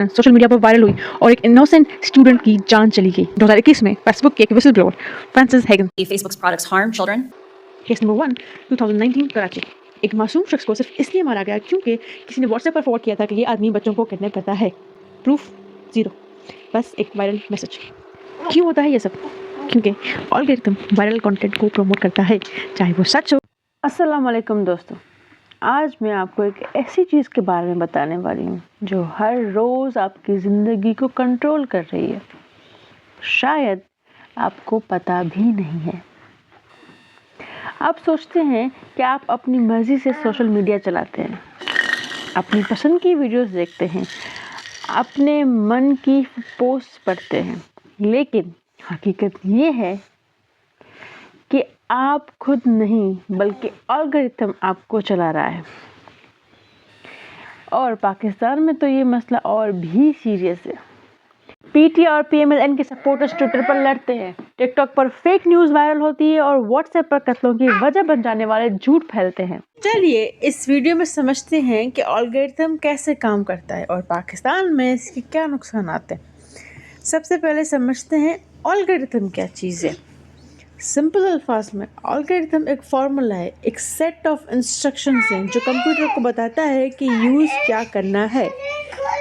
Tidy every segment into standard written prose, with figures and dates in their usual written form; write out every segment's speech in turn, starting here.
Social media पर viral हुई और एक इनोसेंट स्टूडेंट की जान चली गई। 2021 में फेसबुक के एक whistle blower Francis Hagin Facebook's products harm children. Case number 1 2019 Karachi. एक मासूम शख्स को सिर्फ इसलिए मारा गया क्योंकि किसी ने व्हाट्सएप पर फॉरवर्ड किया था कि ये आदमी बच्चों को किडनैप करता है। प्रूफ जीरो, बस एक वायरल मैसेज। क्यों होता है ये सब? क्योंकि एल्गोरिथम वायरल कंटेंट को प्रमोट करता है, चाहे वो सच हो। अस्सलाम वालेकुम दोस्तों, आज मैं आपको एक ऐसी चीज़ के बारे में बताने वाली हूँ जो हर रोज़ आपकी ज़िंदगी को कंट्रोल कर रही है। शायद आपको पता भी नहीं है। आप सोचते हैं कि आप अपनी मर्ज़ी से सोशल मीडिया चलाते हैं, अपनी पसंद की वीडियोस देखते हैं, अपने मन की पोस्ट पढ़ते हैं, लेकिन हकीकत ये है कि आप खुद नहीं बल्कि एल्गोरिथम आपको चला रहा है। और पाकिस्तान में तो ये मसला और भी सीरियस है। पीटी और पीएमएलएन के सपोर्टर्स ट्विटर पर लड़ते हैं, टिकटॉक पर फेक न्यूज़ वायरल होती है और व्हाट्सएप पर कत्लों की वजह बन जाने वाले झूठ फैलते हैं। चलिए इस वीडियो में समझते हैं कि एल्गोरिथम कैसे काम करता है और पाकिस्तान में इसके क्या नुकसान आते हैं। सबसे पहले समझते हैं एल्गोरिथम क्या चीज़ है। सिंपल अल्फाज में एल्गोरिथम एक फार्मूला है, एक सेट ऑफ इंस्ट्रक्शंस हैं जो कंप्यूटर को बताता है कि यूज़ क्या करना है।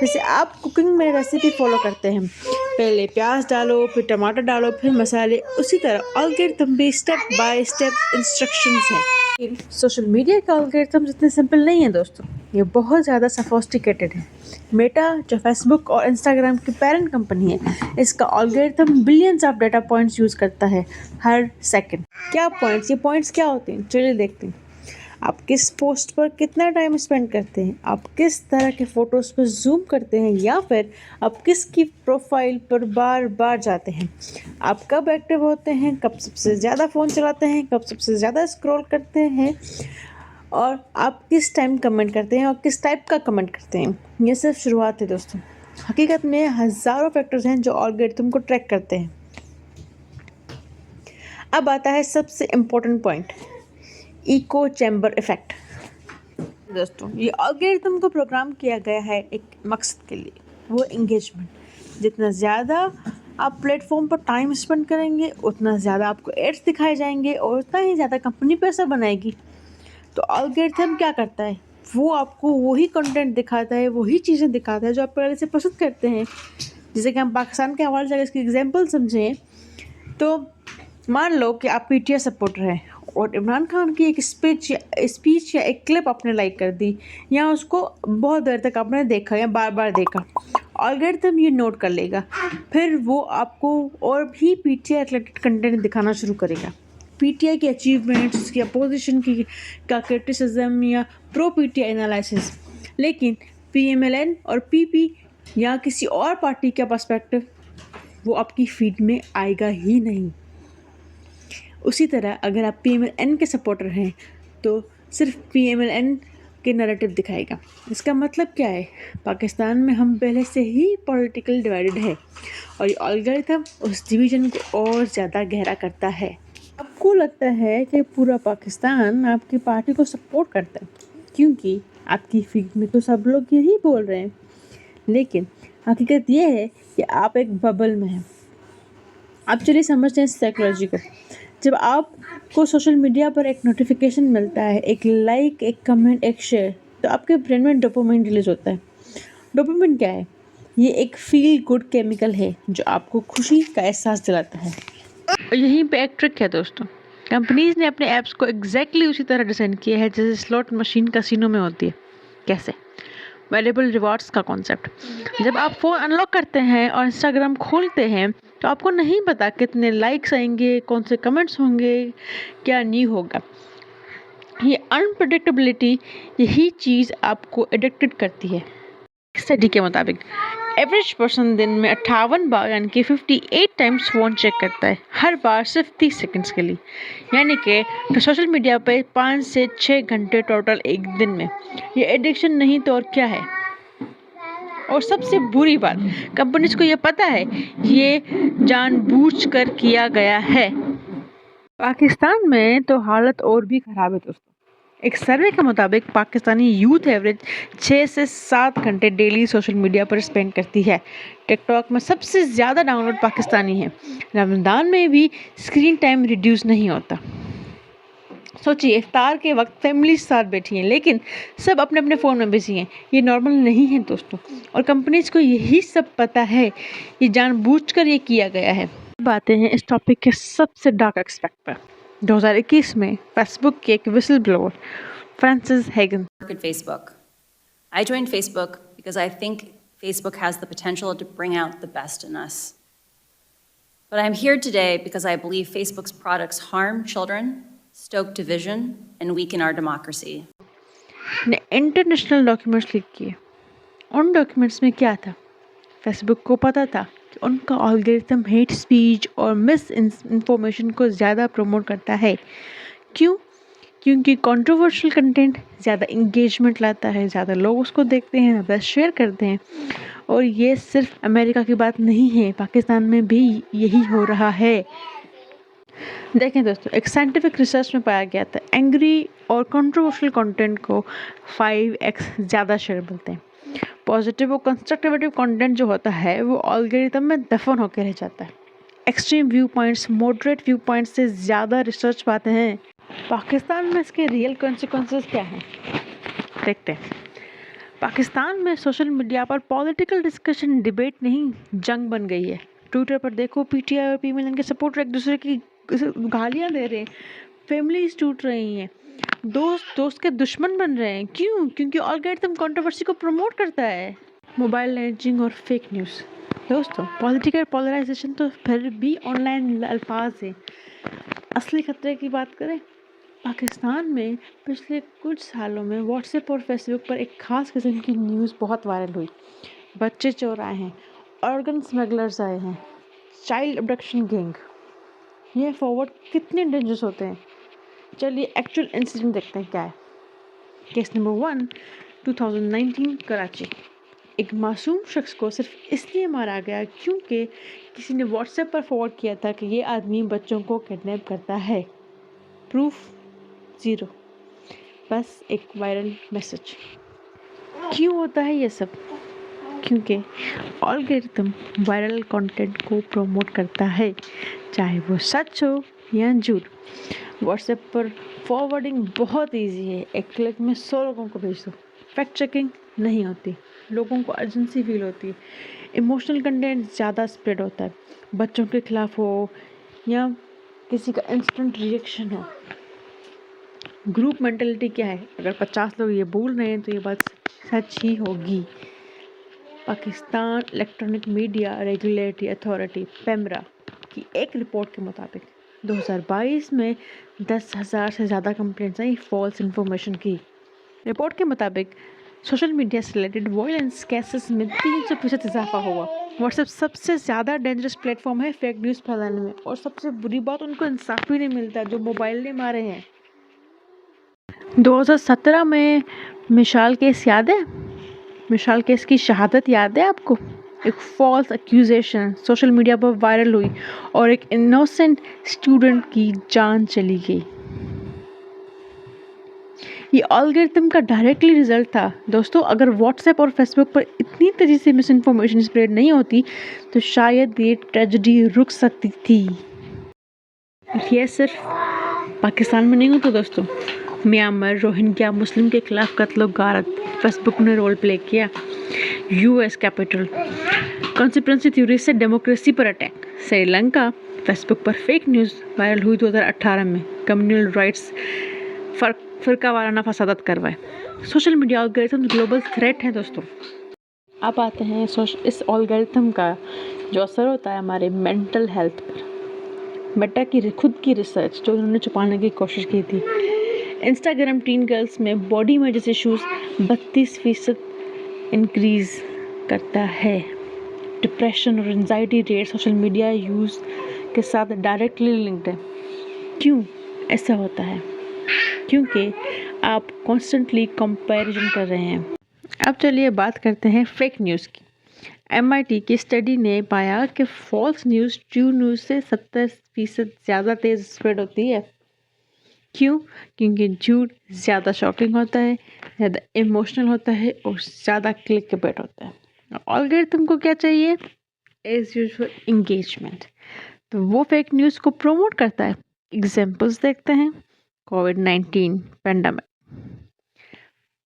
जैसे आप कुकिंग में रेसिपी फॉलो करते हैं, पहले प्याज डालो, फिर टमाटर डालो, फिर मसाले, उसी तरह एल्गोरिथम भी स्टेप बाय स्टेप इंस्ट्रक्शंस हैं। लेकिन सोशल मीडिया का एल्गोरिथम इतने सिंपल नहीं है दोस्तों, ये बहुत ज़्यादा सफोस्टिकेटेड है। मेटा जो फेसबुक और इंस्टाग्राम की पेरेंट कंपनी है, इसका algorithm billions of data points use करता है हर सेकंड। क्या पॉइंट्स? ये पॉइंट्स क्या होते हैं, चलिए देखते हैं। आप किस पोस्ट पर कितना टाइम स्पेंड करते हैं, आप किस तरह के फ़ोटोज़ पर जूम करते हैं, या फिर आप किसकी प्रोफाइल पर बार बार जाते हैं, आप कब एक्टिव होते हैं, कब सबसे ज़्यादा फ़ोन चलाते हैं, कब सबसे ज़्यादा स्क्रॉल करते हैं, और आप किस टाइम कमेंट करते हैं और किस टाइप का कमेंट करते हैं। ये सिर्फ शुरुआत है दोस्तों, हकीकत में हज़ारों फैक्टर्स हैं जो एल्गोरिथम को ट्रैक करते हैं। अब आता है सबसे important point, echo chamber effect. दोस्तों ये एल्गोरिथम को प्रोग्राम किया गया है एक मकसद के लिए, वो एंगेजमेंट। जितना ज़्यादा आप प्लेटफॉर्म पर टाइम स्पेंड करेंगे उतना ज़्यादा आपको एड्स दिखाए जाएंगे और उतना ही ज़्यादा कंपनी पैसा बनाएगी। तो एल्गोरिथम क्या करता है, वो आपको वही कंटेंट दिखाता है, वही चीज़ें दिखाता है जो आप पहले से पसंद करते हैं। जैसे कि हम पाकिस्तान के हवाले से अगर इसकी एग्जांपल समझें तो मान लो कि आप पीटीआई सपोर्टर हैं और इमरान खान की एक स्पीच या एक क्लिप आपने लाइक कर दी, या उसको बहुत देर तक आपने देखा या बार बार देखा, एल्गोरिथम ये नोट कर लेगा, फिर वो आपको और भी पीटीआई रिलेटेड कंटेंट दिखाना शुरू करेगा। पीटीआई की अचीवमेंट्स, उसकी अपोजिशन की का क्रिटिसिज्म या प्रो पीटीआई एनालिसिस। लेकिन पीएमएलएन और पीपी या किसी और पार्टी का पर्सपेक्टिव वो आपकी फीड में आएगा ही नहीं। उसी तरह अगर आप पीएमएलएन के सपोर्टर हैं तो सिर्फ पीएमएलएन के नैरेटिव दिखाएगा। इसका मतलब क्या है, पाकिस्तान में हम पहले से ही पॉलिटिकल डिवाइडेड है और ये एल्गोरिथम उस डिवीज़न को और ज़्यादा गहरा करता है। आपको लगता है कि पूरा पाकिस्तान आपकी पार्टी को सपोर्ट करता है क्योंकि आपकी फीड में तो सब लोग यही बोल रहे हैं, लेकिन हकीकत ये है कि आप एक बबल में हैं। आप चलिए समझते हैं साइकोलॉजी को। जब आपको सोशल मीडिया पर एक नोटिफिकेशन मिलता है, एक लाइक, एक कमेंट, एक शेयर, तो आपके ब्रेन में डोपामाइन रिलीज होता है। डोपामाइन क्या है? ये एक फील गुड केमिकल है जो आपको खुशी का एहसास दिलाता है। और यहीं पे एक ट्रिक है दोस्तों, कंपनीज ने अपने ऐप्स को एग्जैक्टली उसी तरह डिज़ाइन किया है जैसे स्लॉट मशीन कैसीनो में होती है। कैसे? वेरिएबल रिवॉर्ड्स का कॉन्सेप्ट। जब आप फ़ोन अनलॉक करते हैं और इंस्टाग्राम खोलते हैं तो आपको नहीं पता कितने लाइक्स आएंगे, कौन से कमेंट्स होंगे, क्या नहीं होगा। ये अनप्रडिक्टेबिलिटी, यही चीज़ आपको एडिक्टेड करती है। स्टडी के मुताबिक एवरेज पर्सन दिन में 58 बार यानी कि 58 टाइम्स फ़ोन चेक करता है, हर बार सिर्फ 30 सेकंड्स के लिए। यानी कि तो सोशल मीडिया पे 5 से 6 घंटे टोटल एक दिन में। ये एडिक्शन नहीं तो और क्या है। और सबसे बुरी बात, कंपनीज को ये पता है ये जानबूझकर किया गया है। पाकिस्तान में तो हालत और भी ख़राब है दोस्तों। एक सर्वे के मुताबिक पाकिस्तानी यूथ एवरेज 6 से 7 घंटे डेली सोशल मीडिया पर स्पेंड करती है। टिकटॉक में सबसे ज़्यादा डाउनलोड पाकिस्तानी है। रमज़ान में भी स्क्रीन टाइम रिड्यूस नहीं होता। सोचिए, इफ्तार के वक्त फैमिली साथ बैठी हैं लेकिन सब अपने अपने फ़ोन में बिजी हैं। ये नॉर्मल नहीं है दोस्तों, और कंपनीज को यही सब पता है। ये जानबूझकर ये किया गया है। बातें हैं इस टॉपिक के सबसे डार्क एस्पेक्ट पर। 2021 में फेसबुक के एक whistle blower Francis Hagin At Facebook. I joined Facebook because I think Facebook has the potential to bring out the best in us. But I'm here today because I believe Facebook's products harm children, stoke division, and weaken our democracy. ने international documents leak किए। उन documents में क्या था? Facebook को पता था कि उनका एल्गोरिथम हेट स्पीच और मिस इन्फॉर्मेशन को ज़्यादा प्रमोट करता है। क्यों? क्योंकि कंट्रोवर्शियल कंटेंट ज़्यादा इंगेजमेंट लाता है, ज़्यादा लोग उसको देखते हैं, ज़्यादा शेयर करते हैं। और ये सिर्फ अमेरिका की बात नहीं है, पाकिस्तान में भी यही हो रहा है। देखें दोस्तों, एक साइंटिफिक रिसर्च में पाया गया था एंग्री और कंट्रोवर्शियल कंटेंट को 5x ज़्यादा शेयर मिलते हैं। पॉजिटिव और कंस्ट्रक्टिव कंटेंट जो होता है वो एल्गोरिथम में दफन होकर रह जाता है। Extreme view points moderate view points से ज़्यादा रिसर्च पाते हैं। पाकिस्तान में इसके रियल कॉन्सिक्वेंसेस क्या हैं, देखते हैं। पाकिस्तान में सोशल मीडिया पर पॉलिटिकल डिस्कशन डिबेट नहीं, जंग बन गई है। ट्विटर पर देखो, पीटीआई और पीएमएल के सपोर्टर एक दूसरे की गालियां दे रहे हैं, फैमिलीज टूट रही हैं, दोस्त दोस्त के दुश्मन बन रहे हैं। क्यों? क्योंकि एल्गोरिथम कंट्रोवर्सी को प्रमोट करता है। मोबाइल लिंचिंग और फेक न्यूज़। दोस्तों, पॉलिटिकल पोलराइजेशन तो फिर भी ऑनलाइन अल्फाज है। असली खतरे की बात करें, पाकिस्तान में पिछले कुछ सालों में व्हाट्सएप और फेसबुक पर एक खास किस्म की न्यूज़ बहुत वायरल हुई। बच्चे चोर आए हैं, ऑर्गन स्मगलर्स आए हैं, चाइल्ड अबडक्शन गैंग। ये फॉरवर्ड कितने डेंजरस होते हैं। चलिए एक्चुअल इंसिडेंट देखते हैं क्या है। Case number 1, 2019 Karachi. एक मासूम शख्स को सिर्फ इसलिए मारा गया क्योंकि किसी ने व्हाट्सएप पर फॉरवर्ड किया था कि ये आदमी बच्चों को किडनैप करता है। प्रूफ 0, बस एक वायरल मैसेज। क्यों होता है ये सब? क्योंकि एल्गोरिथम वायरल कंटेंट को प्रमोट करता है, चाहे वो सच हो या झूठ। व्हाट्सएप पर फॉरवर्डिंग बहुत इजी है, एक क्लिक में 100 लोगों को भेज दो। फैक्ट चेकिंग नहीं होती, लोगों को अर्जेंसी फील होती है। इमोशनल कंटेंट ज़्यादा स्प्रेड होता है, बच्चों के खिलाफ हो या किसी का इंस्टेंट रिएक्शन हो। ग्रुप मेंटेलिटी क्या है? अगर 50 लोग ये बोल रहे हैं तो ये बात सच ही होगी। Pakistan electronic media regulatory authority PEMRA की एक रिपोर्ट के मुताबिक 2022 में 10,000 से ज़्यादा कंप्लेंट्स आई फॉल्स इन्फॉर्मेशन की। रिपोर्ट के मुताबिक सोशल मीडिया से रिलेटेड वायलेंस केसेस में 300% इजाफा हुआ। व्हाट्सएप सबसे ज़्यादा डेंजरस प्लेटफॉर्म है फेक न्यूज़ फैलाने में, और सबसे बुरी बात, उनको इंसाफ भी नहीं मिलता जो मोबाइल ने मारे हैं। 2017 में मिसाल केस याद है? मिसाल केस की शहादत याद है आपको? एक फॉल्स एक्यूजेशन सोशल मीडिया पर वायरल हुई और एक इनोसेंट स्टूडेंट की जान चली गई। ये एल्गोरिथम का डायरेक्टली रिजल्ट था दोस्तों। अगर व्हाट्सएप और फेसबुक पर इतनी तेज़ी से मिस इन्फॉर्मेशन स्प्रेड नहीं होती तो शायद ये ट्रेजेडी रुक सकती थी। ये सिर्फ पाकिस्तान में नहीं होता दोस्तों। म्यांमार रोहिंग्या मुस्लिम के खिलाफ कत्ल गारत फेसबुक ने रोल प्ले किया। यूएस कैपिटल कॉन्स्पिरेसी थ्योरी से डेमोक्रेसी पर अटैक। श्रीलंका फेसबुक पर फेक न्यूज़ वायरल हुई 2018 में। कम्युनल राइट्स फ़िरका वाराना फसादत करवाए। Social media algorithm global threat है दोस्तों। अब आते हैं इस एल्गोरिथम का जो असर होता है हमारे मेंटल हेल्थ पर। मेटा की खुद की रिसर्च जो उन्होंने छुपाने की कोशिश की थी, इंस्टाग्राम टीन गर्ल्स में बॉडी इमेजेस इश्यूज 32% इंक्रीज करता है। डिप्रेशन और anxiety rate social media use के साथ डायरेक्टली लिंक्ड है। क्यों ऐसा होता है? क्योंकि आप कॉन्स्टेंटली कंपैरिजन कर रहे हैं। अब चलिए बात करते हैं फेक न्यूज़ की। MIT की स्टडी ने पाया कि फॉल्स न्यूज़ ट्रू न्यूज़ से 70% ज़्यादा तेज़ स्प्रेड होती है। क्यों? क्योंकि झूठ ज़्यादा शॉकिंग होता है, ज़्यादा इमोशनल होता है और ज़्यादा क्लिकबेट होता है। एल्गोरिथम को क्या चाहिए? As usual engagement. तो वो फेक न्यूज़ को प्रमोट करता है। एग्जाम्पल्स देखते हैं। कोविड-19 पेंडेमिक,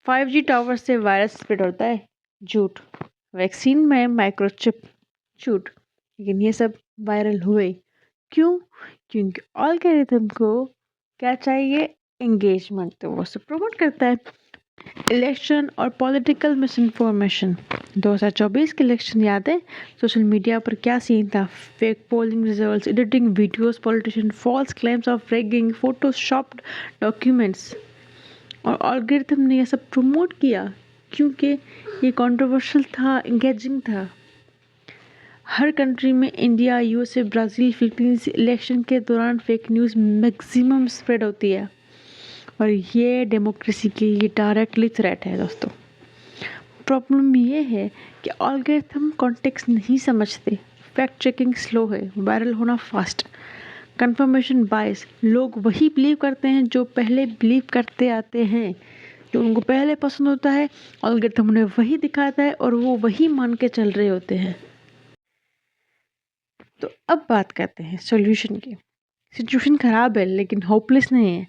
5G टावर से वायरस स्प्रेड होता है, झूठ। वैक्सीन में माइक्रोचिप, झूठ। लेकिन ये सब वायरल हुए क्यों? क्योंकि एल्गोरिथम को क्या चाहिए? एंगेजमेंट, तो वो उसे प्रमोट करता है। इलेक्शन और पॉलिटिकल मिस इन्फॉर्मेशन, 2024 के इलेक्शन याद है? सोशल मीडिया पर क्या सीन था? Fake polling results, editing videos, politician, false claims of rigging, photoshopped documents. और एल्गोरिथम ने ये सब प्रमोट किया क्योंकि ये कंट्रोवर्शियल था, एंगेजिंग था। हर कंट्री में, India, USA, Brazil, Philippines, election के दौरान फेक न्यूज़ मैक्सिमम स्प्रेड होती है और ये डेमोक्रेसी के लिए डायरेक्टली थ्रेट है दोस्तों। प्रॉब्लम ये है कि एल्गोरिथम कॉन्टेक्स्ट नहीं समझते, फैक्ट चेकिंग स्लो है, वायरल होना फास्ट, कंफर्मेशन बायस, लोग वही बिलीव करते हैं जो पहले बिलीव करते आते हैं, जो उनको पहले पसंद होता है एल्गोरिथम उन्हें वही दिखाता है और वो वही मान के चल रहे होते हैं। तो अब बात करते हैं सॉल्यूशन की। सिचुएशन खराब है लेकिन होपलेस नहीं है।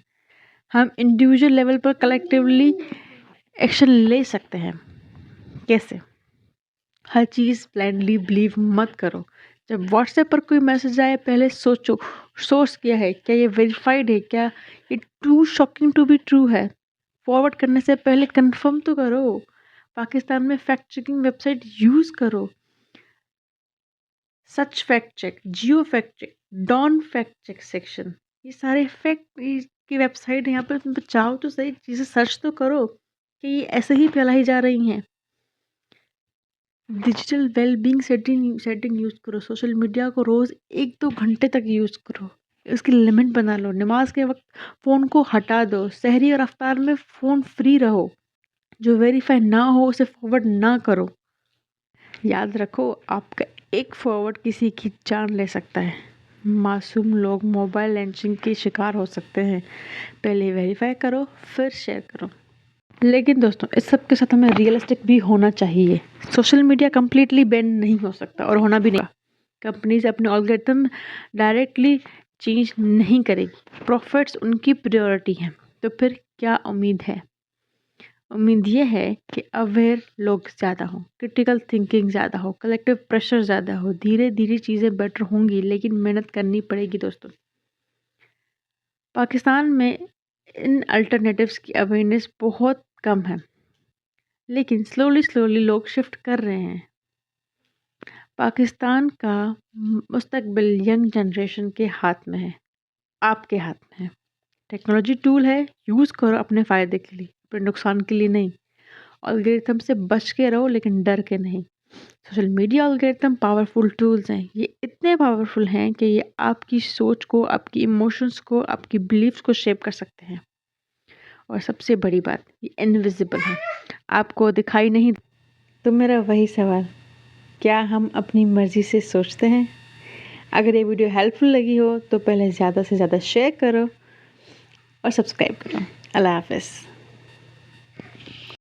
हम इंडिविजुअल लेवल पर कलेक्टिवली एक्शन ले सकते हैं। कैसे? हर चीज़ ब्लाइंडली बिलीव मत करो। जब व्हाट्सएप पर कोई मैसेज आए पहले सोचो सोर्स क्या है, क्या ये वेरीफाइड है, क्या ये too shocking to be true है। फॉरवर्ड करने से पहले कंफर्म तो करो। पाकिस्तान में फैक्ट चेकिंग वेबसाइट यूज़ करो। सच fact check, Jio fact check, Dawn fact check section, ये सारे फैक्ट की वेबसाइट है। यहाँ पर तुम जाओ तो सही, चीज़ें सर्च तो करो कि ये ऐसे ही फैलाई जा रही हैं। डिजिटल वेलबींग सेटिंग यूज़ करो। सोशल मीडिया को रोज़ 1-2 घंटे तक यूज़ करो। उसकी लिमिट बना लो। नमाज के वक्त फ़ोन को हटा दो। सहरी और अफ्तार में फ़ोन फ्री रहो। जो वेरीफाई ना हो उसे फॉरवर्ड ना करो। याद रखो, आपका एक फॉरवर्ड किसी की जान ले सकता है। मासूम लोग मोबाइल लैंचिंग के शिकार हो सकते हैं। पहले वेरीफाई करो फिर शेयर करो। लेकिन दोस्तों, इस सब के साथ हमें रियलिस्टिक भी होना चाहिए। सोशल मीडिया कम्प्लीटली बैन नहीं हो सकता और होना भी नहीं। कंपनीज अपने एल्गोरिथम डायरेक्टली चेंज नहीं करेगी। प्रॉफिट्स उनकी प्रायोरिटी है। तो फिर क्या उम्मीद है? उम्मीद ये है कि अवेयर लोग ज़्यादा हों, क्रिटिकल थिंकिंग ज़्यादा हो, कलेक्टिव प्रेशर ज़्यादा हो। धीरे धीरे चीज़ें बेटर होंगी लेकिन मेहनत करनी पड़ेगी दोस्तों। पाकिस्तान में इन अल्टरनेटिव्स की अवेयरनेस बहुत कम है लेकिन स्लोली लोग शिफ्ट कर रहे हैं। पाकिस्तान का मुस्तकबिल यंग जनरेशन के हाथ में है, आपके हाथ में है। टेक्नोलॉजी टूल है, यूज़ करो अपने फ़ायदे के लिए, अपने नुकसान के लिए नहीं। एल्गोरिथम से बच के रहो लेकिन डर के नहीं। Social media algorithm powerful tools हैं। ये इतने पावरफुल हैं कि ये आपकी सोच को, आपकी इमोशंस को, आपकी बिलीव्स को शेप कर सकते हैं। और सबसे बड़ी बात, ये इनविजिबल है, आपको दिखाई नहीं। तो मेरा वही सवाल, क्या हम अपनी मर्ज़ी से सोचते हैं? अगर ये वीडियो हेल्पफुल लगी हो तो पहले ज़्यादा से ज़्यादा शेयर करो और सब्सक्राइब करो। अल्लाह हाफ़िज़।